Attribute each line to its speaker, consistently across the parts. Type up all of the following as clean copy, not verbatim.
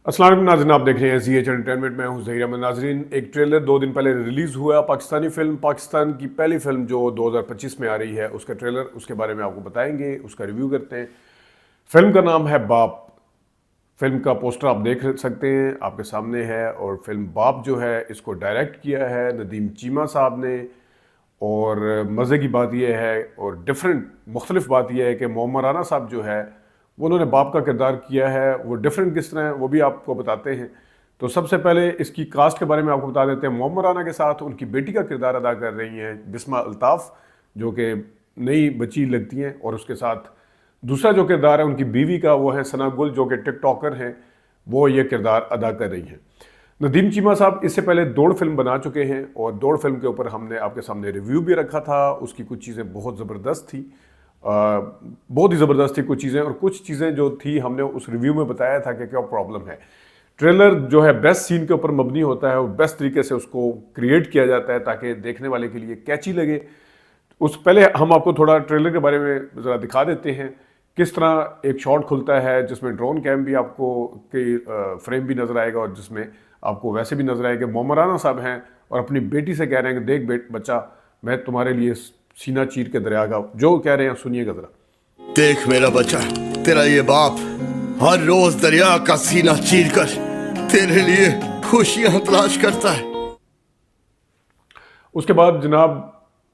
Speaker 1: अस्सलाम वालेकुम नाज़रीन, आप देख रहे हैं ZH एंटरटेनमेंट में हूं ज़हीर अहमद। नाज़रीन, एक ट्रेलर 2 दिन पहले रिलीज़ हुआ। पाकिस्तानी फिल्म, पाकिस्तान की पहली फिल्म जो 2025 में आ रही है, उसका ट्रेलर, उसके बारे में आपको बताएंगे, उसका रिव्यू करते हैं। फिल्म का नाम है बाप। फिल्म का पोस्टर आप देख सकते हैं, आपके सामने है। और फिल्म बाप जो है, इसको डायरेक्ट किया है नदीम चीमा साहब ने। और मज़े की बात यह है और डिफरेंट मुख्तलिफ बात यह है कि मोहम्मद राना साहब जो है वो उन्होंने बाप का किरदार किया है। वो डिफरेंट किस तरह है वो भी आपको बताते हैं। तो सबसे पहले इसकी कास्ट के बारे में आपको बता देते हैं। मोहम्मद राना के साथ उनकी बेटी का किरदार अदा कर रही हैं बिस्मा अल्ताफ़, जो कि नई बच्ची लगती हैं। और उसके साथ दूसरा जो किरदार है उनकी बीवी का, वो है सना गुल, जो कि टिकटॉकर हैं। वो ये किरदार अदा कर रही हैं। नदीम चीमा साहब इससे पहले दौड़ फिल्म बना चुके हैं और दौड़ फिल्म के ऊपर हमने आपके सामने रिव्यू भी रखा था। उसकी कुछ चीज़ें बहुत ज़बरदस्त थी, बहुत ही ज़बरदस्त थी कुछ चीज़ें। और कुछ चीज़ें जो थी हमने उस रिव्यू में बताया था कि क्या प्रॉब्लम है। ट्रेलर जो है बेस्ट सीन के ऊपर मबनी होता है और बेस्ट तरीके से उसको क्रिएट किया जाता है ताकि देखने वाले के लिए कैची लगे। उस पहले हम आपको थोड़ा ट्रेलर के बारे में ज़रा दिखा देते हैं, किस तरह एक शॉट खुलता है जिसमें ड्रोन कैम भी आपको के फ्रेम भी नज़र आएगा और जिसमें आपको वैसे भी नज़र आएगा मोहम्मद राना साहब हैं और अपनी बेटी से कह रहे हैं कि देख बच्चा, मैं तुम्हारे लिए सीना चीर के दरिया का, जो कह रहे हैं सुनिएगा जरा।
Speaker 2: देख मेरा बच्चा, तेरा ये बाप हर रोज दरिया का सीना चीर कर तेरे लिए खुशियां तलाश करता है।
Speaker 1: उसके बाद जनाब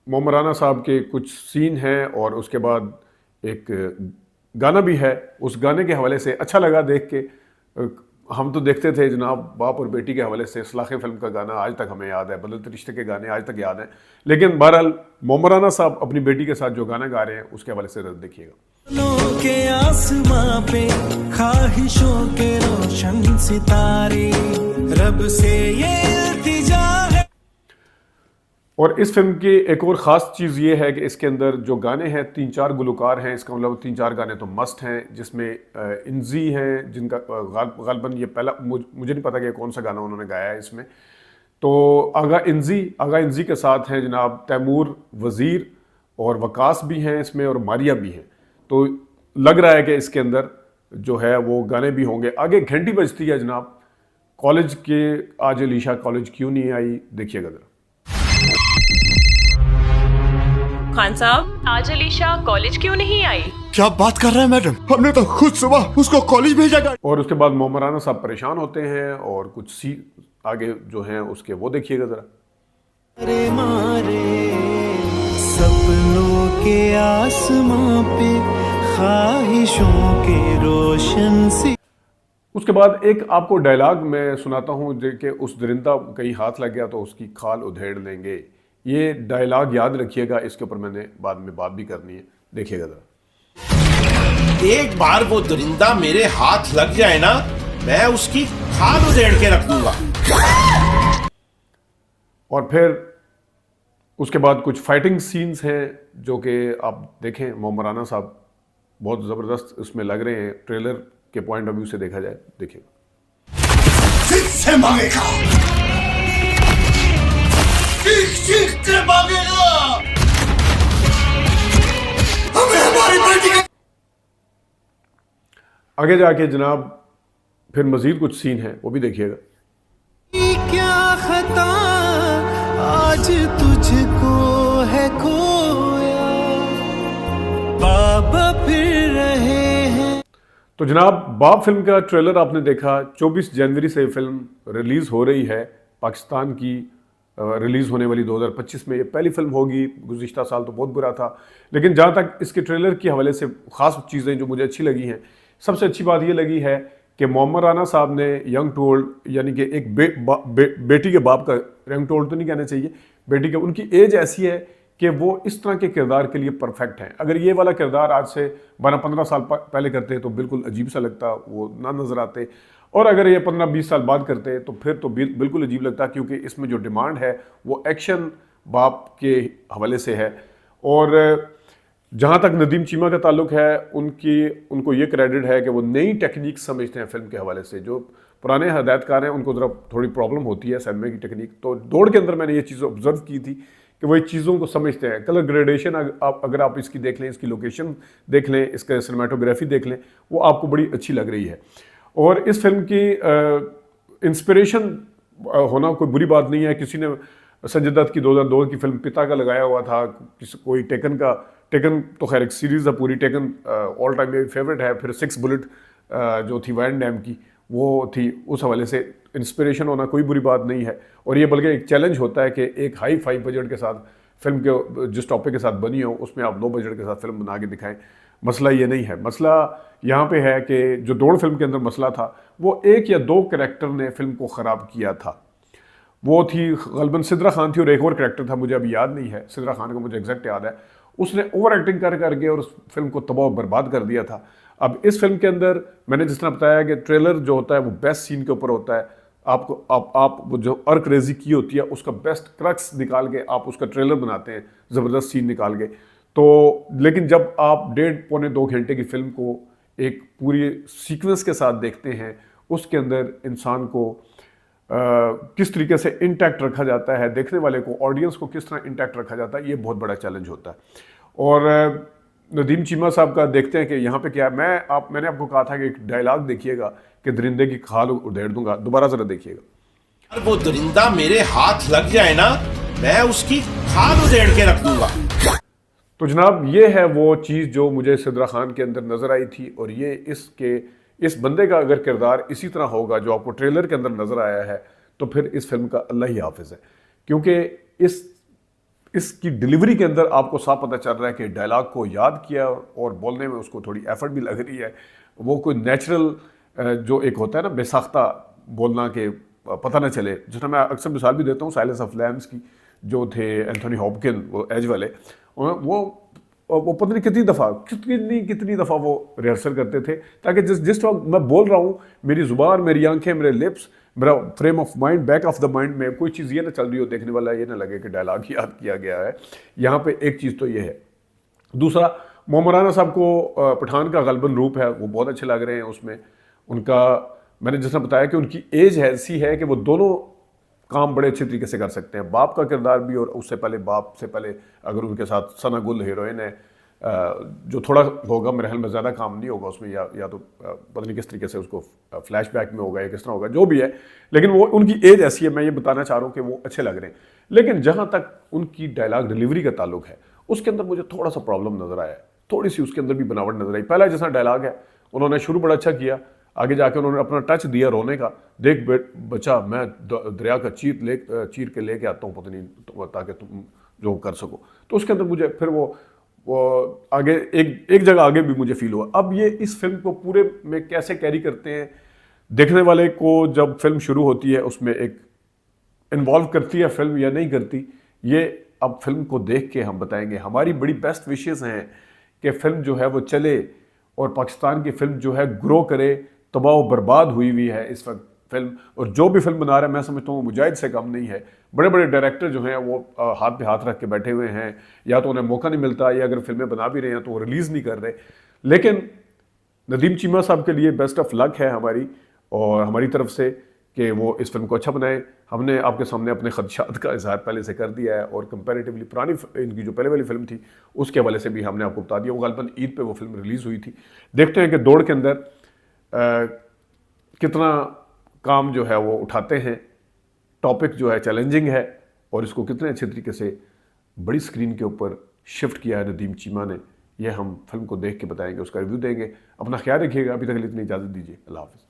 Speaker 1: मोहम्मद राना साहब के कुछ सीन हैं और उसके बाद एक गाना भी है। उस गाने के हवाले से अच्छा लगा देख के। हम तो देखते थे जनाब बाप और बेटी के हवाले से सलाखे फिल्म का गाना आज तक हमें याद है, बदलते रिश्ते के गाने आज तक याद हैं। लेकिन बहरहाल मोहम्मद राना साहब अपनी बेटी के साथ जो गाना गा रहे हैं उसके हवाले से देखिएगा।
Speaker 3: के आसमां पे ख्वाहिशों के रोशन सितारे, रब से ये इल्तिजा है।
Speaker 1: और इस फिल्म की एक और ख़ास चीज़ ये है कि इसके अंदर जो गाने हैं 3-4 गुलकार हैं। इसका मतलब 3-4 गाने तो मस्त हैं, जिसमें इंजी हैं जिनका गालबन ये पहला मुझे नहीं पता कि कौन सा गाना उन्होंने गाया है इसमें। तो आगा इंजी के साथ हैं जनाब तैमूर वज़ीर और वकास भी हैं इसमें और मारिया भी हैं। तो लग रहा है कि इसके अंदर जो है वो गाने भी होंगे। आगे घंटी बजती है जनाब कॉलेज के, आज अलीशा कॉलेज क्यों नहीं आई, देखिएगा जरा।
Speaker 4: खान साहब, आज अलीशा कॉलेज क्यों नहीं आई?
Speaker 2: क्या बात कर रहे हैं मैडम, हमने तो खुद सुबह उसको कॉलेज भेजा गया।
Speaker 1: और उसके बाद मोहम्मद राना साहब परेशान होते हैं और कुछ सी आगे जो हैं उसके वो देखिएगा जरा।
Speaker 3: अरे मारे सपनों के आसमां पे ख्वाहिशों के रोशन सी।
Speaker 1: उसके बाद एक आपको डायलॉग मैं सुनाता हूँ कि उस दरिंदा कहीं हाथ लग गया तो उसकी खाल उधेड़ लेंगे। ये डायलॉग याद रखिएगा, इसके ऊपर मैंने बाद में बात भी करनी है, देखिएगा जरा।
Speaker 5: एक बार वो दरिंदा मेरे हाथ लग जाए ना, मैं उसकी खाल उधेड़ के रख दूंगा।
Speaker 1: और फिर उसके बाद कुछ फाइटिंग सीन्स हैं जो कि आप देखें। मोहम्मद राना साहब बहुत ज़बरदस्त उसमें लग रहे हैं, ट्रेलर के पॉइंट ऑफ व्यू से देखा जाए, देखिए।
Speaker 2: किससे मांगेगा? चीख के मांगेगा। हमें हमारी बेटी का।
Speaker 1: आगे जाके जनाब फिर मजीद कुछ सीन है, वो भी देखिएगा।
Speaker 3: क्या खता आज तुझको है खोया, बाबा फिर रहे हैं।
Speaker 1: तो जनाब बाप फिल्म का ट्रेलर आपने देखा। 24 जनवरी से फिल्म रिलीज़ हो रही है पाकिस्तान की। रिलीज़ होने वाली 2025 में ये पहली फिल्म होगी। गुज़िश्ता साल तो बहुत बुरा था, लेकिन जहाँ तक इसके ट्रेलर के हवाले से ख़ास चीज़ें जो मुझे अच्छी लगी हैं, सबसे अच्छी बात ये लगी है कि मोहम्मद राना साहब ने यंग टू ओल्ड, यानी कि एक बेटी के बाप का, यंग टू ओल्ड तो नहीं कहना चाहिए, बेटी के, उनकी एज ऐसी है कि वो इस तरह के किरदार के लिए परफेक्ट हैं। अगर ये वाला किरदार आज से 12-15 साल पहले करते तो बिल्कुल अजीब सा लगता, वो ना नज़र आते। और अगर ये 15-20 साल बाद करते तो फिर तो बिल्कुल अजीब लगता, क्योंकि इसमें जो डिमांड है वो एक्शन बाप के हवाले से है। और जहाँ तक नदीम चीमा का ताल्लुक है, उनको ये क्रेडिट है कि वो नई टेक्निक समझते हैं फिल्म के हवाले से। जो पुराने हदायतकार हैं उनको ज़रा थोड़ी प्रॉब्लम होती है सिनेमा की टेक्निक। तो दौड़ के अंदर मैंने ये चीज़ ऑब्जर्व की थी कि वो चीज़ों को समझते हैं। कलर ग्रेडेशन अगर आप इसकी देख लें, इसकी लोकेशन देख लें, इसका सिनेमाटोग्राफी देख लें, वो आपको बड़ी अच्छी लग रही है। और इस फिल्म की इंस्पिरेशन होना कोई बुरी बात नहीं है। किसी ने संजय दत्त की 2002 की फिल्म पिता का लगाया हुआ था, कोई टेकन तो खैर एक सीरीज है पूरी, टेकन ऑल टाइम मेरी फेवरेट है। फिर 6 बुलेट जो थी वैन डैम की, वो थी। उस हवाले से इंस्पिरेशन होना कोई बुरी बात नहीं है। और ये बल्कि एक चैलेंज होता है कि एक हाई फाई बजट के साथ फिल्म के जिस टॉपिक के साथ बनी हो उसमें आप लो बजट के साथ फिल्म बना के दिखाएं। मसला ये नहीं है। मसला यहाँ पे है कि जो दौड़ फिल्म के अंदर मसला था वो एक या दो कैरेक्टर ने फिल्म को ख़राब किया था। वो थी गलबन सिद्रा खान थी और एक और कैरेक्टर था, मुझे अभी याद नहीं है। सिद्रा खान का मुझे एग्जैक्ट याद है। उसने ओवर एक्टिंग करके और उस फिल्म को तबाह बर्बाद कर दिया था। अब इस फिल्म के अंदर मैंने जिस तरह बताया कि ट्रेलर जो होता है वो बेस्ट सीन के ऊपर होता है। आपको आप वो जो अर्क रेजी की होती है उसका बेस्ट क्रक्स निकाल के आप उसका ट्रेलर बनाते हैं, ज़बरदस्त सीन निकाल के। तो लेकिन जब आप 1.5-2 घंटे की फिल्म को एक पूरी सीक्वेंस के साथ देखते हैं, उसके अंदर इंसान को किस तरीके से इंटैक्ट रखा जाता है, देखने वाले को, ऑडियंस को किस तरह इंटैक्ट रखा जाता है, ये बहुत बड़ा चैलेंज होता है। और नदीम चीमा साहब का देखते हैं कि यहाँ पे क्या है। मैंने आपको कहा था कि एक डायलॉग देखिएगा कि दरिंदे की खाल उधेड़ दूंगा, दोबारा जरा देखिएगा।
Speaker 5: अगर वो दरिंदा मेरे हाथ लग जाए ना, मैं उसकी खाल उधेड़ के रख दूंगा।
Speaker 1: तो जनाब ये है वो चीज़ जो मुझे सिद्रा खान के अंदर नज़र आई थी। और ये इस बंदे का अगर किरदार इसी तरह होगा जो आपको ट्रेलर के अंदर नज़र आया है, तो फिर इस फिल्म का अल्लाह ही हाफिज़ है। क्योंकि इसकी डिलीवरी के अंदर आपको साफ पता चल रहा है कि डायलॉग को याद किया और बोलने में उसको थोड़ी एफर्ट भी लग रही है। वो कोई नेचुरल जो एक होता है ना बेसाख्ता बोलना के पता ना चले। जिसमें मैं अक्सर मिसाल भी देता हूँ साइलेंस ऑफ लैम्स की, जो थे एंथोनी हॉपकिन, वो एज वाले, वो पता नहीं कितनी दफ़ा वो रिहर्सल करते थे ताकि जिस वक्त मैं बोल रहा हूँ मेरी ज़ुबान, मेरी आंखें, मेरे लिप्स, मेरा frame of mind, back of the mind में कोई चीज़ ये ना चल रही हो, देखने वाला ये ना लगे कि डायलॉग याद किया गया है। यहाँ पे एक चीज़ तो ये है। दूसरा, मोमराना साहब को पठान का गलबन रूप है, वो बहुत अच्छे लग रहे हैं उसमें। उनका मैंने जैसा बताया कि उनकी एज ऐसी है कि वो दोनों काम बड़े अच्छे तरीके से कर सकते हैं। बाप का किरदार भी और उससे पहले बाप से पहले अगर उनके साथ सना गुल हीरोइन है, जो थोड़ा होगा मेरे ख्याल में ज़्यादा काम नहीं होगा उसमें, या तो पता नहीं किस तरीके से उसको फ्लैशबैक में होगा या किस तरह होगा, जो भी है। लेकिन वो उनकी एज ऐसी है, मैं ये बताना चाह रहा हूँ कि वो अच्छे लग रहे हैं। लेकिन जहाँ तक उनकी डायलॉग डिलीवरी का ताल्लुक है, उसके अंदर मुझे थोड़ा सा प्रॉब्लम नज़र आया है। थोड़ी सी उसके अंदर भी बनावट नजर आई। पहला जैसा डायलॉग है उन्होंने शुरू बड़ा अच्छा किया, आगे जाके उन्होंने अपना टच दिया रोने का, देख बच्चा मैं दरिया का चीर के लेके आता हूँ पता नहीं ताकि तुम जो कर सको। तो उसके अंदर मुझे फिर वो आगे एक जगह आगे भी मुझे फील हुआ। अब ये इस फिल्म को पूरे में कैसे कैरी करते हैं, देखने वाले को जब फिल्म शुरू होती है उसमें एक इन्वॉल्व करती है फिल्म या नहीं करती, ये अब फिल्म को देख के हम बताएंगे। हमारी बड़ी बेस्ट विशेस हैं कि फिल्म जो है वो चले और पाकिस्तान की फिल्म जो है ग्रो करे। तबाह बर्बाद हुई है इस वक्त फिल्म, और जो भी फिल्म बना रहा है मैं समझता हूँ मुजाहिद से कम नहीं है। बड़े बड़े डायरेक्टर जो हैं वो हाथ पे हाथ रख के बैठे हुए हैं, या तो उन्हें मौका नहीं मिलता, या अगर फिल्में बना भी रहे हैं तो वो रिलीज़ नहीं कर रहे। लेकिन नदीम चीमा साहब के लिए बेस्ट ऑफ लक है हमारी और हमारी तरफ से कि वो इस फिल्म को अच्छा बनाए। हमने आपके सामने अपने खदशात का इजहार पहले से कर दिया है, और कंपैरेटिवली पुरानी इनकी जो पहले वाली फिल्म थी उसके हवाले से भी हमने आपको बता दिया। वो गलबन ईद पे वो फिल्म रिलीज़ हुई थी। देखते हैं कि दौड़ के अंदर कितना काम जो है वो उठाते हैं। टॉपिक जो है चैलेंजिंग है और इसको कितने अच्छे तरीके से बड़ी स्क्रीन के ऊपर शिफ्ट किया है नदीम चीमा ने, यह हम फिल्म को देख के बताएंगे, उसका रिव्यू देंगे। अपना ख्याल रखिएगा। अभी तक के लिए इतनी इजाज़त दीजिए। अल्लाह हाफ़िज़।